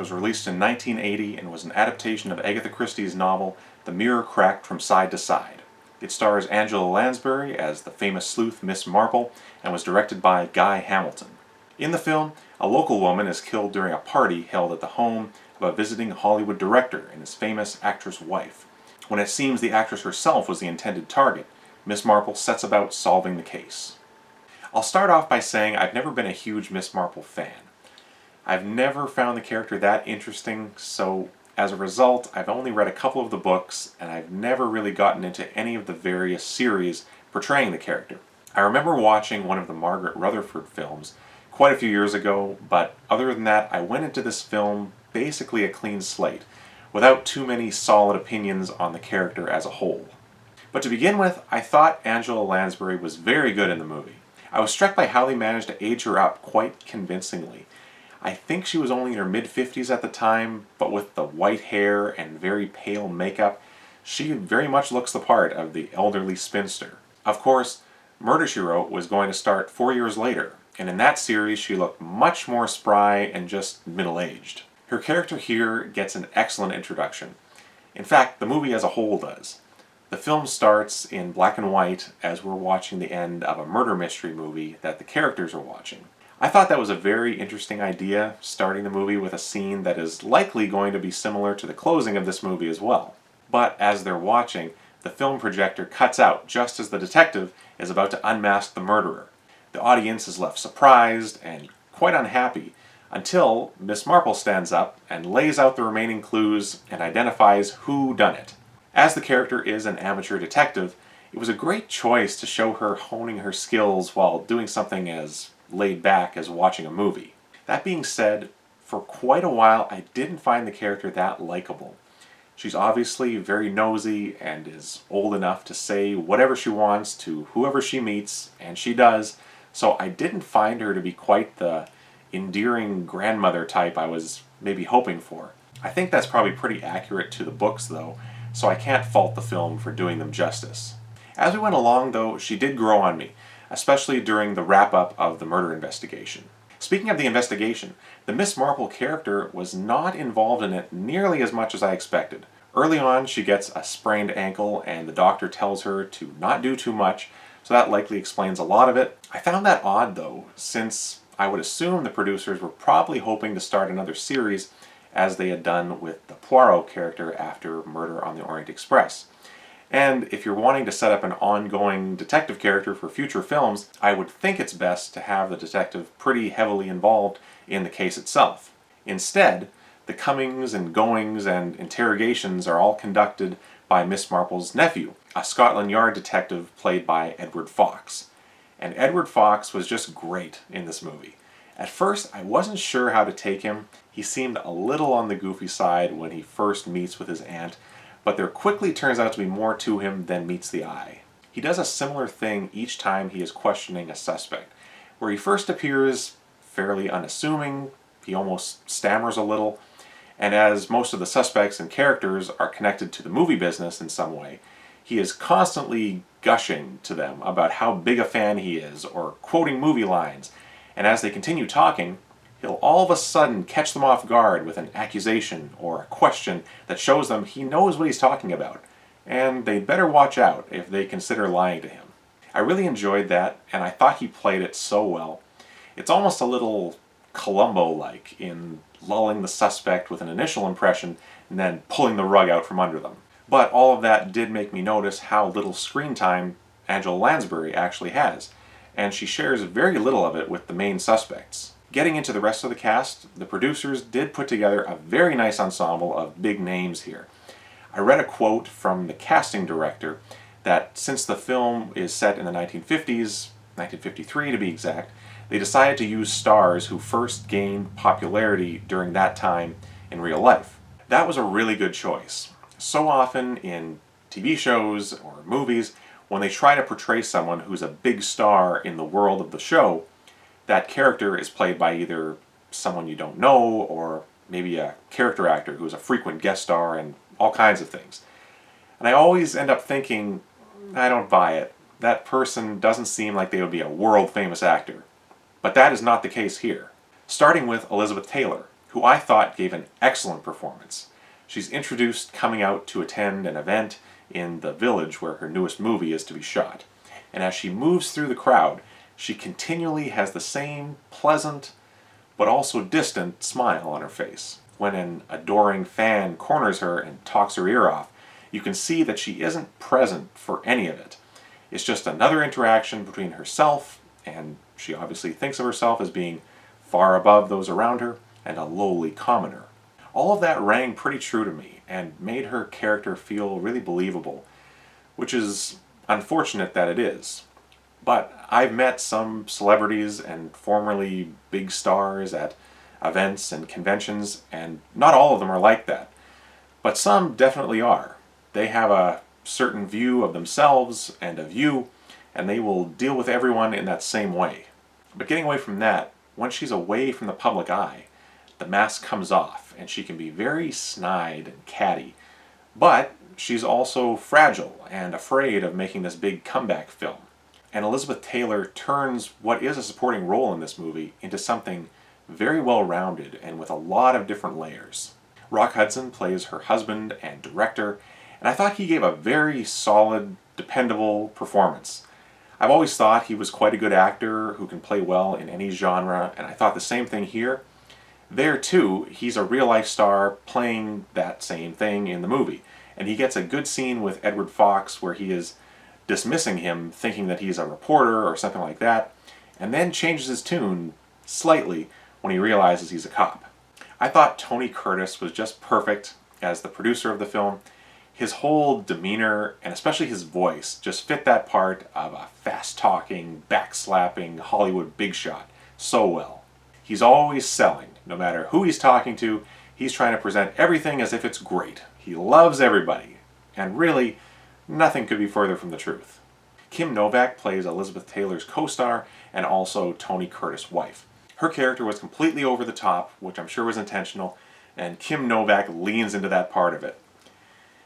was released in 1980 and was an adaptation of Agatha Christie's novel The Mirror Cracked from Side to Side. It stars Angela Lansbury as the famous sleuth Miss Marple and was directed by Guy Hamilton. In the film, a local woman is killed during a party held at the home of a visiting Hollywood director and his famous actress wife. When it seems the actress herself was the intended target, Miss Marple sets about solving the case. I'll start off by saying I've never been a huge Miss Marple fan. I've never found the character that interesting, so as a result, I've only read a couple of the books, and I've never really gotten into any of the various series portraying the character. I remember watching one of the Margaret Rutherford films quite a few years ago, but other than that, I went into this film basically a clean slate, without too many solid opinions on the character as a whole. But to begin with, I thought Angela Lansbury was very good in the movie. I was struck by how they managed to age her up quite convincingly. I think she was only in her mid-50s at the time, but with the white hair and very pale makeup, she very much looks the part of the elderly spinster. Of course, Murder, She Wrote was going to start 4 years later, and in that series she looked much more spry and just middle-aged. Her character here gets an excellent introduction. In fact, the movie as a whole does. The film starts in black and white as we're watching the end of a murder mystery movie that the characters are watching. I thought that was a very interesting idea, starting the movie with a scene that is likely going to be similar to the closing of this movie as well. But as they're watching, the film projector cuts out just as the detective is about to unmask the murderer. The audience is left surprised and quite unhappy until Miss Marple stands up and lays out the remaining clues and identifies who done it. As the character is an amateur detective, it was a great choice to show her honing her skills while doing something as laid back as watching a movie. That being said, for quite a while I didn't find the character that likable. She's obviously very nosy and is old enough to say whatever she wants to whoever she meets, and she does, so I didn't find her to be quite the endearing grandmother type I was maybe hoping for. I think that's probably pretty accurate to the books though, so I can't fault the film for doing them justice. As we went along though, she did grow on me, especially during the wrap-up of the murder investigation. Speaking of the investigation, the Miss Marple character was not involved in it nearly as much as I expected. Early on, she gets a sprained ankle and the doctor tells her to not do too much, so that likely explains a lot of it. I found that odd though, since I would assume the producers were probably hoping to start another series as they had done with the Poirot character after Murder on the Orient Express. And if you're wanting to set up an ongoing detective character for future films, I would think it's best to have the detective pretty heavily involved in the case itself. Instead, the comings and goings and interrogations are all conducted by Miss Marple's nephew, a Scotland Yard detective played by Edward Fox. And Edward Fox was just great in this movie. At first, I wasn't sure how to take him. He seemed a little on the goofy side when he first meets with his aunt, but there quickly turns out to be more to him than meets the eye. He does a similar thing each time he is questioning a suspect, where he first appears fairly unassuming, he almost stammers a little, and as most of the suspects and characters are connected to the movie business in some way, he is constantly gushing to them about how big a fan he is, or quoting movie lines, and as they continue talking, he'll all of a sudden catch them off guard with an accusation or a question that shows them he knows what he's talking about, and they'd better watch out if they consider lying to him. I really enjoyed that, and I thought he played it so well. It's almost a little Columbo-like in lulling the suspect with an initial impression and then pulling the rug out from under them. But all of that did make me notice how little screen time Angela Lansbury actually has, and she shares very little of it with the main suspects. Getting into the rest of the cast, the producers did put together a very nice ensemble of big names here. I read a quote from the casting director that since the film is set in the 1950s, 1953 to be exact, they decided to use stars who first gained popularity during that time in real life. That was a really good choice. So often in TV shows or movies, when they try to portray someone who's a big star in the world of the show, that character is played by either someone you don't know or maybe a character actor who's a frequent guest star and all kinds of things. And I always end up thinking, I don't buy it. That person doesn't seem like they would be a world-famous actor. But that is not the case here. Starting with Elizabeth Taylor, who I thought gave an excellent performance. She's introduced coming out to attend an event in the village where her newest movie is to be shot. And as she moves through the crowd, she continually has the same pleasant but also distant smile on her face. When an adoring fan corners her and talks her ear off, you can see that she isn't present for any of it. It's just another interaction between herself, and she obviously thinks of herself as being far above those around her, and a lowly commoner. All of that rang pretty true to me and made her character feel really believable, which is unfortunate that it is. But I've met some celebrities and formerly big stars at events and conventions, and not all of them are like that. But some definitely are. They have a certain view of themselves and of you, and they will deal with everyone in that same way. But getting away from that, once she's away from the public eye, the mask comes off, and she can be very snide and catty. But she's also fragile and afraid of making this big comeback film. And Elizabeth Taylor turns what is a supporting role in this movie into something very well-rounded and with a lot of different layers. Rock Hudson plays her husband and director, and I thought he gave a very solid, dependable performance. I've always thought he was quite a good actor who can play well in any genre, and I thought the same thing here. There too, he's a real-life star playing that same thing in the movie, and he gets a good scene with Edward Fox where he is dismissing him, thinking that he's a reporter or something like that, and then changes his tune slightly when he realizes he's a cop. I thought Tony Curtis was just perfect as the producer of the film. His whole demeanor, and especially his voice, just fit that part of a fast-talking, backslapping Hollywood big shot so well. He's always selling. No matter who he's talking to, he's trying to present everything as if it's great. He loves everybody. And really, nothing could be further from the truth. Kim Novak plays Elizabeth Taylor's co-star and also Tony Curtis' wife. Her character was completely over the top, which I'm sure was intentional, and Kim Novak leans into that part of it.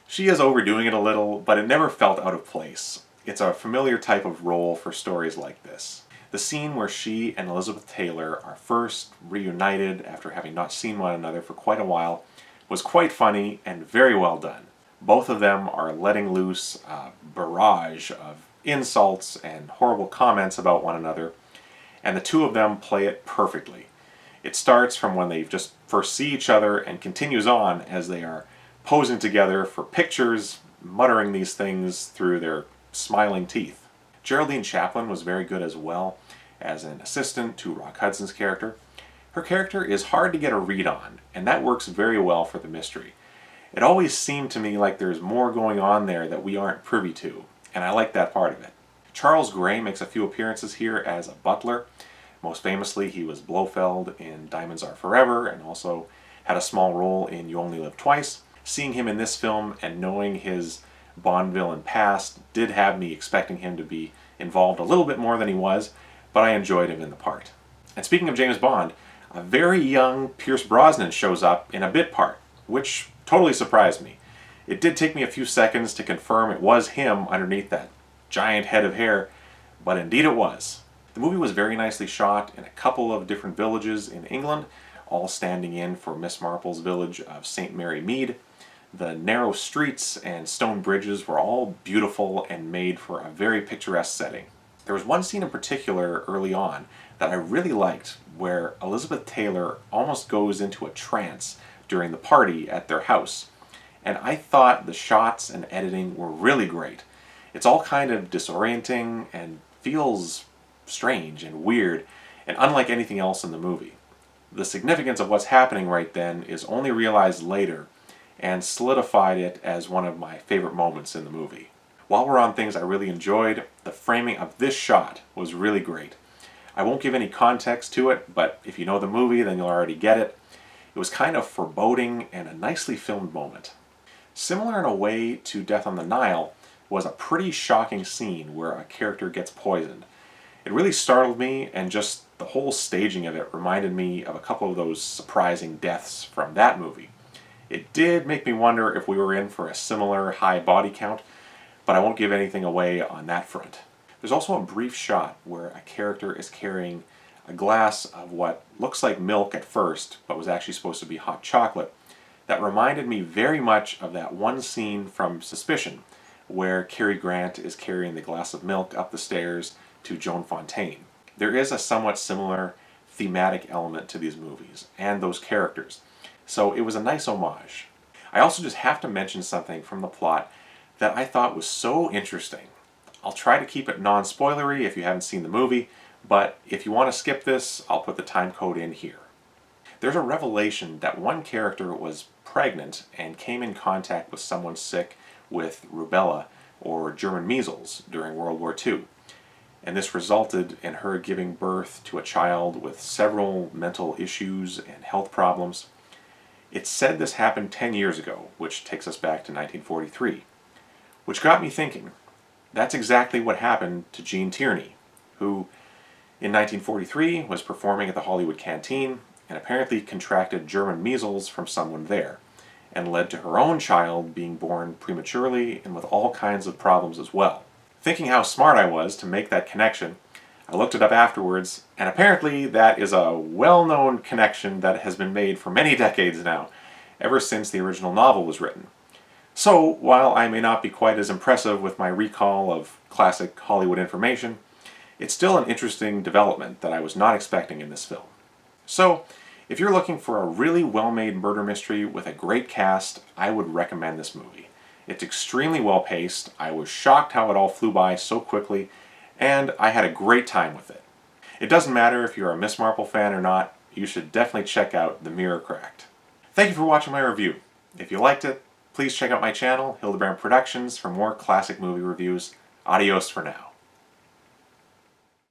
She is overdoing it a little, but it never felt out of place. It's a familiar type of role for stories like this. The scene where she and Elizabeth Taylor are first reunited after having not seen one another for quite a while was quite funny and very well done. Both of them are letting loose a barrage of insults and horrible comments about one another, and the two of them play it perfectly. It starts from when they just first see each other and continues on as they are posing together for pictures, muttering these things through their smiling teeth. Geraldine Chaplin was very good as well as an assistant to Rock Hudson's character. Her character is hard to get a read on, and that works very well for the mystery. It always seemed to me like there's more going on there that we aren't privy to, and I like that part of it. Charles Gray makes a few appearances here as a butler. Most famously, he was Blofeld in Diamonds Are Forever, and also had a small role in You Only Live Twice. Seeing him in this film and knowing his Bond villain past did have me expecting him to be involved a little bit more than he was, but I enjoyed him in the part. And speaking of James Bond, a very young Pierce Brosnan shows up in a bit part, which totally surprised me. It did take me a few seconds to confirm it was him underneath that giant head of hair, but indeed it was. The movie was very nicely shot in a couple of different villages in England, all standing in for Miss Marple's village of St. Mary Mead. The narrow streets and stone bridges were all beautiful and made for a very picturesque setting. There was one scene in particular early on that I really liked, where Elizabeth Taylor almost goes into a trance during the party at their house. And I thought the shots and editing were really great. It's all kind of disorienting and feels strange and weird and unlike anything else in the movie. The significance of what's happening right then is only realized later and solidified it as one of my favorite moments in the movie. While we're on things I really enjoyed, the framing of this shot was really great. I won't give any context to it, but if you know the movie, then you'll already get it. It was kind of foreboding and a nicely filmed moment. Similar in a way to Death on the Nile was a pretty shocking scene where a character gets poisoned. It really startled me, and just the whole staging of it reminded me of a couple of those surprising deaths from that movie. It did make me wonder if we were in for a similar high body count, but I won't give anything away on that front. There's also a brief shot where a character is carrying a glass of what looks like milk at first, but was actually supposed to be hot chocolate, that reminded me very much of that one scene from Suspicion, where Cary Grant is carrying the glass of milk up the stairs to Joan Fontaine. There is a somewhat similar thematic element to these movies, and those characters, so it was a nice homage. I also just have to mention something from the plot that I thought was so interesting. I'll try to keep it non-spoilery if you haven't seen the movie, but if you want to skip this, I'll put the time code in here. There's a revelation that one character was pregnant and came in contact with someone sick with rubella or German measles during World War II. And this resulted in her giving birth to a child with several mental issues and health problems. It's said this happened 10 years ago, which takes us back to 1943. Which got me thinking, that's exactly what happened to Gene Tierney, who in 1943 was performing at the Hollywood Canteen and apparently contracted German measles from someone there, and led to her own child being born prematurely and with all kinds of problems as well. Thinking how smart I was to make that connection, I looked it up afterwards, and apparently that is a well-known connection that has been made for many decades now, ever since the original novel was written. So, while I may not be quite as impressive with my recall of classic Hollywood information, it's still an interesting development that I was not expecting in this film. So, if you're looking for a really well-made murder mystery with a great cast, I would recommend this movie. It's extremely well-paced, I was shocked how it all flew by so quickly, and I had a great time with it. It doesn't matter if you're a Miss Marple fan or not, you should definitely check out The Mirror Cracked. Thank you for watching my review. If you liked it, please check out my channel, Hildebrand Productions, for more classic movie reviews. Adios for now.